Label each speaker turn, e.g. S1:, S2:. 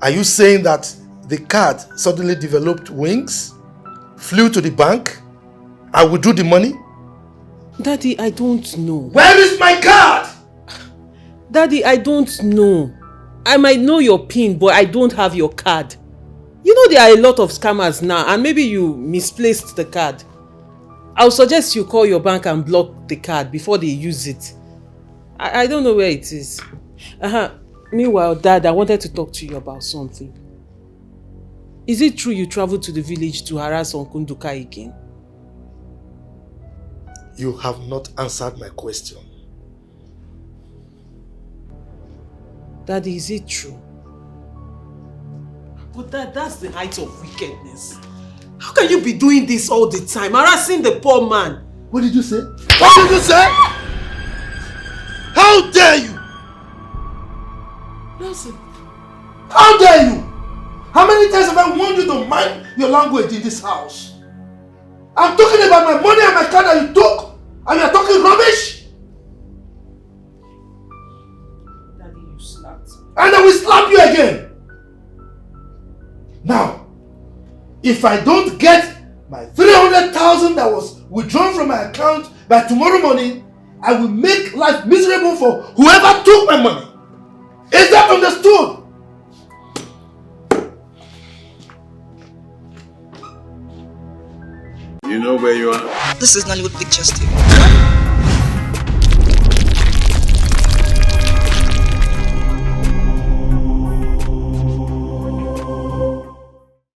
S1: Are you saying that the card suddenly developed wings, flew to the bank, and withdrew the money?
S2: Daddy, I don't know.
S1: Where is my card?
S2: Daddy, I don't know. I might know your PIN, but I don't have your card. You know there are a lot of scammers now, and maybe you misplaced the card. I'll suggest you call your bank and block the card before they use it. I don't know where it is. Meanwhile, Dad, I wanted to talk to you about something. Is it true you traveled to the village to harass Uncle Nduka again?
S1: You have not answered my question.
S2: Daddy, is it true? But that's the height of wickedness. How can you be doing this all the time, harassing the poor man?
S1: What did you say? What did you say? How dare you?
S2: Nelson.
S1: How dare you? How many times have I warned you to mind your language in this house? I'm talking about my money and my car that you took, and you're talking rubbish?
S2: Daddy, you slapped me.
S1: And I will slap you again. Now, if I don't get my 300,000 that was withdrawn from my account by tomorrow morning, I will make life miserable for whoever took my money. Is that understood?
S3: You know where you are?
S4: This is Nollywood Pictures TV.